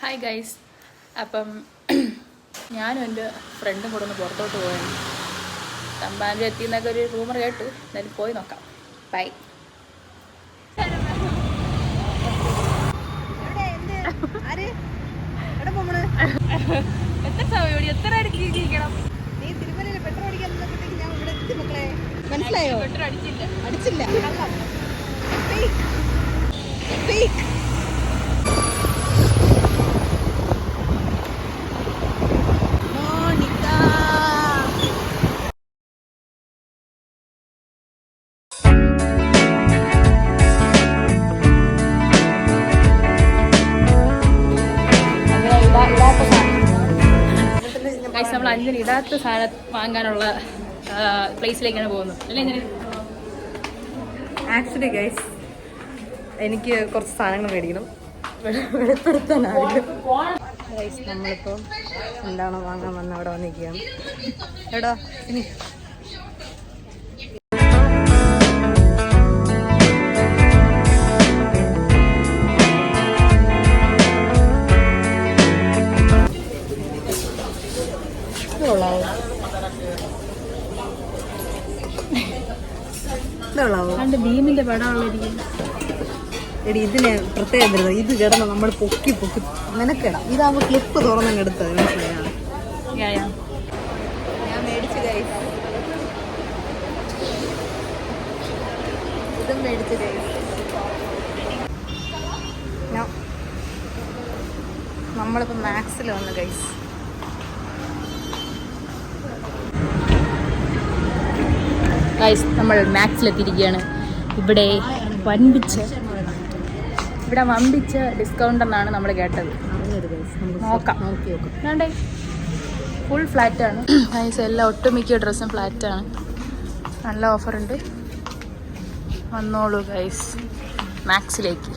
Hi guys. അപ്പം ഞാനും എൻ്റെ ഫ്രണ്ടും കൂടെ ഒന്ന് പുറത്തോട്ട് പോയാണ്. തമ്പാൻ്റെ എത്തിയെന്നൊക്കെ ഒരു റൂമർ കേട്ടു. എന്തായാലും പോയി നോക്കാം. ബൈ. മനസ്സിലായോ? അടിച്ചില്ല. ഗൈസ്, നമ്മൾ അഞ്ചിന് ഇടാത്ത സാധനം വാങ്ങാനുള്ള പ്ലേസിലേക്കാണ് പോകുന്നത് അല്ലേ? ആക്ച്വലി ഗൈസ്, എനിക്ക് കുറച്ച് സാധനങ്ങൾ മേടിക്കണം, വെളിപ്പെടുത്താനായിരിക്കും. ഗൈസ്, നമ്മളിപ്പോൾ എന്താണോ വാങ്ങാൻ വന്ന അവിടെ വന്നിരിക്കുകയാണ്. എടാ ഇനി ഭീമിന്റെ പടമുള്ള എടി, ഇതിന് പ്രത്യേകത ഇത് കിടന്ന് നമ്മൾ പൊക്കി മെനക്കിടാം. ഇതാകുമ്പോൾ ക്ലിപ്പ് തുറന്നങ്ങ് എടുത്തത് മനസ്സിലായോ? ഞാൻ മേടിച്ചു ഗൈസ്, ഇതും മേടിച്ചു ഗൈസ്. നമ്മളിപ്പോൾ മാക്സിൽ വന്നു ഗൈസ്. ഗൈസ്, നമ്മൾ മാക്സിലെത്തിയിരിക്കുകയാണ്. ഇവിടെ വമ്പിച്ച ഡിസ്കൗണ്ട് എന്നാണ് നമ്മൾ കേട്ടത്. നോക്കാം. വേണ്ടേ? ഫുൾ ഫ്ലാറ്റാണ് ഗൈസ്. എല്ലാം ഒട്ടുമിക്ക ഡ്രസ്സും ഫ്ലാറ്റാണ്. നല്ല ഓഫറുണ്ട്. വന്നോളൂ ഗൈസ് മാക്സിലേക്ക്.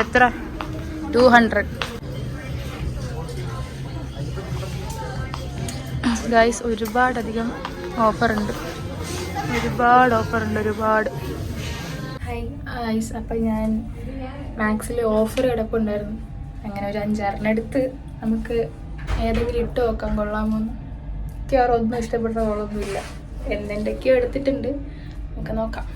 എത്ര? 200 ഗൈസ്. ഒരുപാടധികം ഓഫറുണ്ട്. ഒരുപാട്. ഹായ് ഗൈസ്, അപ്പം ഞാൻ മാക്സിൽ ഓഫർ കിടപ്പുണ്ടായിരുന്നു. അങ്ങനെ ഒരു 5-6 എടുത്ത് നമുക്ക് ഏതെങ്കിലും ഇട്ട് നോക്കാം. കൊള്ളാമോന്ന്. എനിക്ക് വേറെ ഒന്നും ഇഷ്ടപ്പെട്ട കൊള്ളൊന്നുമില്ല. എന്തെങ്കിലൊക്കെയോ എടുത്തിട്ടുണ്ട്. നമുക്ക് നോക്കാം.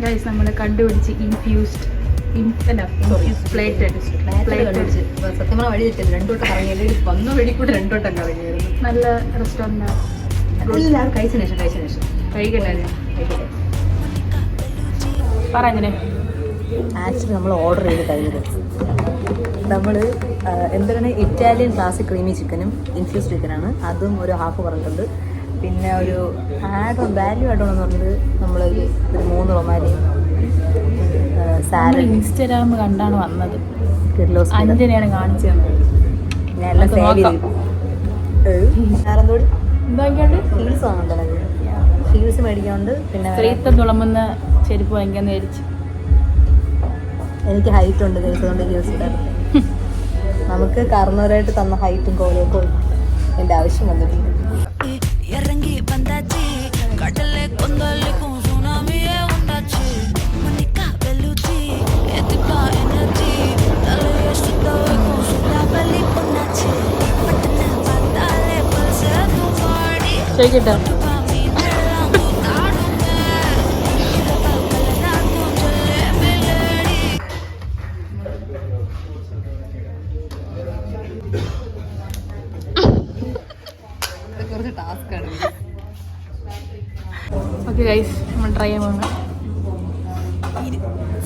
ഗൈസ്, നമ്മൾ കണ്ടുപിടിച്ച് ഇൻഫ്യൂസ്ഡ് പ്ലേറ്റഡ്. സത്യം പറഞ്ഞാൽ വഴി തെറ്റത് 2 വട്ടം കറങ്ങിയത്. വന്ന വഴി കൂടെ 2 വട്ടം കറങ്ങിയായിരുന്നു. നല്ല റെസ്റ്റോറൻറ്റാണ്. എല്ലാവരും കഴിച്ചതിന് ശേഷം കഴിക്കണ്ടേ? പറ. എങ്ങനെ? ആക്ച്വലി നമ്മൾ ഓർഡർ ചെയ്ത് കഴിഞ്ഞത് നമ്മൾ എന്താണ് ഇറ്റാലിയൻ ക്ലാസിക് ക്രീമി ചിക്കനും ഇൻഫ്യൂസ് ചിക്കനാണ്. അതും ഒരു ഹാഫ് പറഞ്ഞിട്ടുണ്ട്. പിന്നെ ഒരു വാല്യൂ ആഡോണെന്ന് പറഞ്ഞത് നമ്മൾ ഒരു 3 റൊമാലിയും സാലഡ്. ഇൻസ്റ്റാഗ്രാം കണ്ടാണ് വന്നത്. അഞ്ചനെയാണ് കാണിച്ചു തന്നത്. ഞാൻ എല്ലാം സേവ് ചെയ്തു. ഹീൽസ് വാങ്ങണ്ടത്. ഹീൽസ് മേടിക്കാണ്ട്. പിന്നെ സ്ത്രീത്വം തുളമ്പുന്ന ചെരുപ്പ് വാങ്ങിക്കാന്ന് വിചാരിച്ചു. എനിക്ക് ഹൈറ്റ് ഉണ്ട് ഗൈസ്, അതുകൊണ്ട് ഹീൽസ് ഇടാറ്. നമുക്ക് കാരണവരായിട്ട് തന്ന ഹൈറ്റും കോലൊക്കെ എൻ്റെ ആവശ്യം വന്നിട്ടുണ്ട്. இறங்கி வந்தாச்சு கடல்ல கொந்தளிக்கும் சுனாமியே உண்டாச்சு மணிக்கா வெளுச்சி எதுப்பா எனர்ஜி தலைய சுத்த வைக்கும் சுடாபலி பொண்ணாச்சு பட்டன பார்த்தாலே பல்ச தூவாடி கேட்டா ഓക്കെ ഗൈസ്, നമ്മൾ ട്രൈ ചെയ്യാൻ പോകുന്നത്.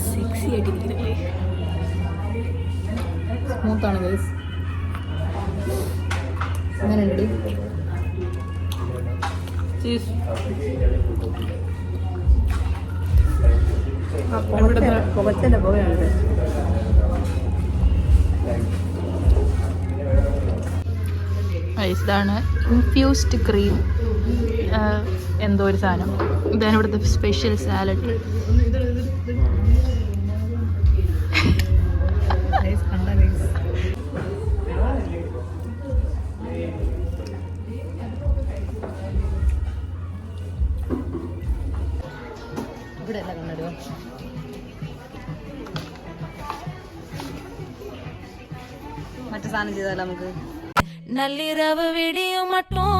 സെക്സി ആയിട്ടിരിക്കുന്നല്ലേ? സ്മൂത്താണ് ഗൈസ്. അങ്ങനെ ഉണ്ട്. ചീസ് പുകച്ചൻ്റെ പുകയാണ്. ഇതാണ് ഇൻഫ്യൂസ്ഡ് ക്രീം എന്തോ ഒരു സാധനം. ഇതാണ് ഇവിടുത്തെ സ്പെഷ്യൽ സാലഡ്. മറ്റു സാധനം ചെയ്താലോ നമുക്ക്? நள்ளிரவு விடியும் மட்டும்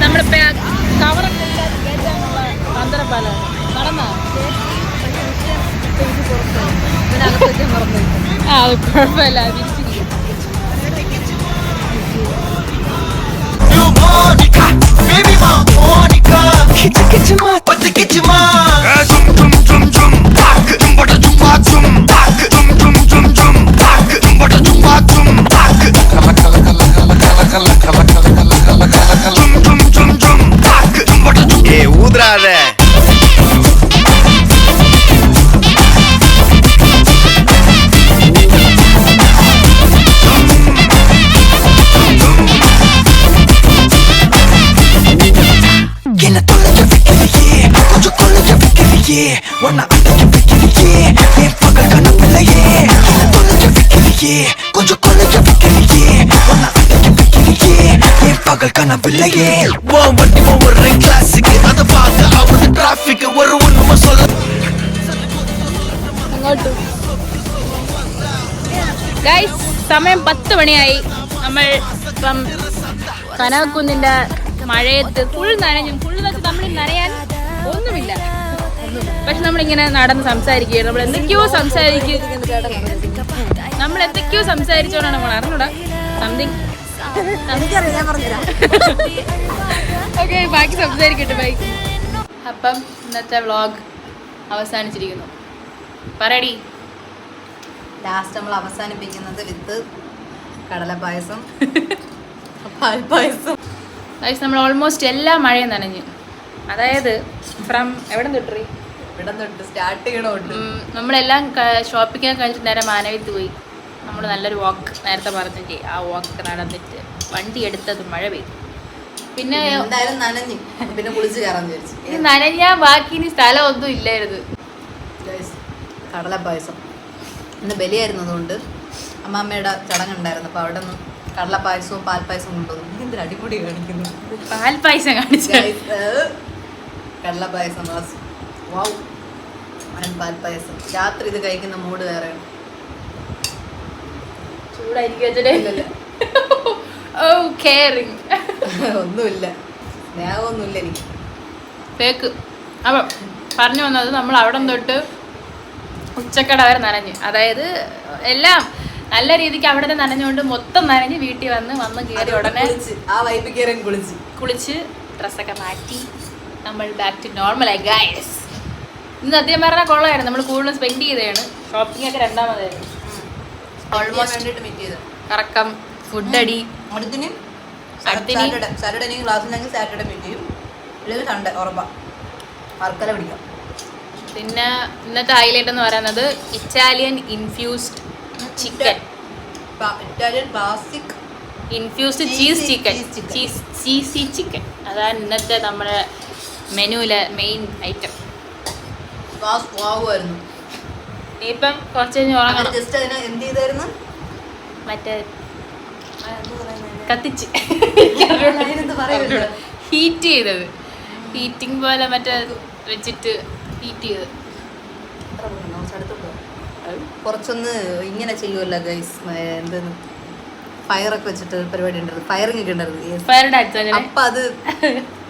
നമ്മളിപ്പോ കവറൊക്കെ പന്തരപ്പാല നടന്നോ? ആ അത് കുഴപ്പമില്ല, തിരിച്ചിരിക്കും. ஊதுறாத என்ன தொலைஞ்ச வைக்கிறியே கொஞ்சம் கொள்ளைய வைக்கிறியே ஒன்ன அடைக்க வைக்கிறியே என் பகல் கனப்பில்லையே என்ன தொலைஞ்ச வைக்கிறியே கொஞ்சம் கொள்ளைய வைக்கிறியே ஒன்ன அடைக்க வைக்கிறியே என் பகல் கனப்பில்லையே ஓ வண்டி ஒரு கிளாஸுக்கு அதை பார்த்து அவரு டிராபிக் ஒரு ஒண்ணுமா சொல்ல അങ്ങോട്ട് ഗൈസ്, സമയം 10 മണിയായി. നമ്മൾ ഇപ്പം കനകക്കുന്നിന്റെ മഴയത്ത് ഫുൾ നനഞ്ഞു. ഫുൾ വെച്ച് നമ്മൾ നനയാൻ ഒന്നുമില്ല. പക്ഷെ നമ്മളിങ്ങനെ നടന്ന് സംസാരിക്കുകയാണ്. നമ്മൾ എന്തൊക്കെയോ സംസാരിച്ചോണ്ടാണ് നമ്മൾ അറിഞ്ഞൂടാ സംതിങ്. ഓക്കെ, ബാക്കി സംസാരിക്കട്ടെ. ബൈ. അപ്പം ഇന്നത്തെ വ്ളോഗ് അവസാനിച്ചിരിക്കുന്നു. പറയടി. ലാസ്റ്റ് നമ്മൾ അവസാനിപ്പിക്കുന്നത് വിത്ത് കടലപ്പായസം, പാൽപ്പായസം. നമ്മൾ ഓൾമോസ്റ്റ് എല്ലാ മഴയും നനഞ്ഞു. അതായത് ഫ്രം എവിടെ തൊട്ടറി ഇവിടെ തൊട്ട് സ്റ്റാർട്ട് ചെയ്യണോട്ട് നമ്മളെല്ലാം ഷോപ്പിംഗ് കഴിഞ്ഞിട്ട് നേരെ മാനവീത്ത് പോയി. നമ്മൾ നല്ലൊരു വാക്ക് നേരത്തെ പറഞ്ഞിട്ട് ആ വാക്ക് നടന്നിട്ട് വണ്ടി എടുത്തത് മഴ പെയ്തു. പിന്നെ എന്തായാലും നനഞ്ഞു, പിന്നെ കുളിച്ച് കയറാന്ന് വിചാരിച്ചു. ഇത് നനഞ്ഞാൽ ബാക്കി ഇനി സ്ഥലമൊന്നും ഇല്ലായിരുന്നു. കടലപ്പായസം ഇന്ന് ബലിയായിരുന്നതുകൊണ്ട് അമ്മാമ്മയുടെ ചടങ്ങുണ്ടായിരുന്നു. അപ്പോൾ അവിടെ നിന്ന് കടലപ്പായസവും പാൽപ്പായസവും കൊണ്ടുവന്നു. എന്തൊരു അടിപൊളി കാണിക്കുന്നു. പാൽപ്പായസം കാണിച്ചു. കടലപ്പായസം വാവ്, പാൽപ്പായസം. രാത്രി ഇത് കഴിക്കുന്ന മൂഡ് വേറെയാണ്. ചൂടായിരിക്കും. ഒന്നുമില്ല, സ്നേഹമൊന്നുമില്ല എനിക്ക്. തേക്ക്. അപ്പം പറഞ്ഞു വന്നത്, നമ്മൾ അവിടെ തൊട്ട് ഉച്ചക്കട വരെ നനഞ്ഞു. അതായത് എല്ലാം നല്ല രീതിക്ക് അവിടെ നിന്ന് നനഞ്ഞുകൊണ്ട് മൊത്തം നനഞ്ഞ് വീട്ടിൽ വന്ന് കയറി ഉടനെ ആ വൈപ്പ് കയറി കുളിച്ച് ഡ്രസ്സൊക്കെ മാറ്റി നമ്മൾ ബാക്ക് ടു നോർമലായി. ഗൈസ്, ഇന്ന് സത്യം പറഞ്ഞാൽ കൊള്ളായിരുന്നു. നമ്മൾ കൂടുതലും സ്പെൻഡ് ചെയ്തതാണ്. ഷോപ്പിംഗ് ഒക്കെ രണ്ടാമതായിരുന്നു. ഓൾമോസ്റ്റ് കറക്കം, ഫുഡ് അടി. സാറ്റർഡേ ക്ലാസ്സിലെങ്കിൽ സാറ്റർഡേ മീറ്റ് ചെയ്യും, അല്ലെങ്കിൽ സൺഡേ ഉറപ്പാ വർക്കല പിടിക്കാം. പിന്നെ ഇന്നത്തെ ഹൈലൈറ്റ് എന്ന് പറയുന്നത് Italian infused chicken, Italian classic infused cheese chicken, cheesy chicken. അതാണ് ഇന്നത്തെ നമ്മുടെ മെനുവിലെ മെയിൻ ഐറ്റം. ഇനിയിപ്പം കുറച്ച് കഴിഞ്ഞ് ഉറങ്ങണം. ജസ്റ്റ് അതിന് എന്ത് ചെയ്തായിരുന്നു? മറ്റേ കത്തിച്ച് ഹീറ്റ് ചെയ്തത്, ഹീറ്റിംഗ് പോലെ മറ്റേ വെച്ചിട്ട് ഹീറ്റ് ചെയ്ത്. കുറച്ചൊന്ന് ഇങ്ങനെ ചെയ്യുമല്ലോ ഗൈസ്, എന്തെന്ന് ഫയറൊക്കെ വെച്ചിട്ട് പരിപാടി ഉണ്ടായിരുന്നു, ഫയറിങ് ഒക്കെ ഉണ്ടായിരുന്നു.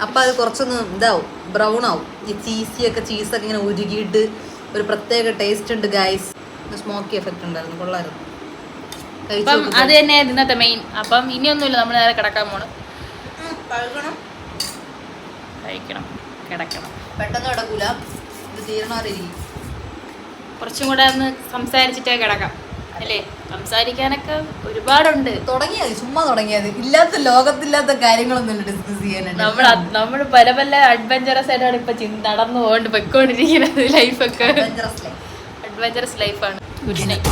അപ്പൊ അത് കുറച്ചൊന്ന് ഇതാവും, ബ്രൗൺ ആവും. ഈ ചീസൊക്കെ ഇങ്ങനെ ഉരുകിയിട്ട് ഒരു പ്രത്യേക ടേസ്റ്റ് ഉണ്ട് ഗൈസ്. സ്മോക്കി എഫക്റ്റ് ഉണ്ടായിരുന്നു, കൊള്ളായിരുന്നു. അപ്പം അത് തന്നെയായിരുന്നു ഇന്നത്തെ മെയിൻ. അപ്പം ഇനിയൊന്നുമില്ല, നമ്മൾ നേരെ കിടക്കാൻ പോണ്. കഴിക്കണം, കിടക്കണം. പെട്ടെന്ന് കിടക്കൂല, ഇത് തീരണമായിരിക്കും. കുറച്ചും കൂടെ ഒന്ന് സംസാരിച്ചിട്ടേ കിടക്കാം അല്ലേ? സംസാരിക്കാനൊക്കെ ഒരുപാടുണ്ട്. ചുമ്മാ തുടങ്ങിയത് ഇല്ലാത്ത ലോകത്തില്ലാത്ത കാര്യങ്ങളൊന്നുമില്ല ഡിസ്കസ് ചെയ്യാനായിട്ട്. നമ്മൾ പല പല അഡ്വഞ്ചറസ് ആയിട്ടാണ് ഇപ്പൊ നടന്നു പൊയ്ക്കൊണ്ടിരിക്കുന്നത്. ലൈഫൊക്കെ അഡ്വഞ്ചറസ് ലൈഫാണ്. Good night.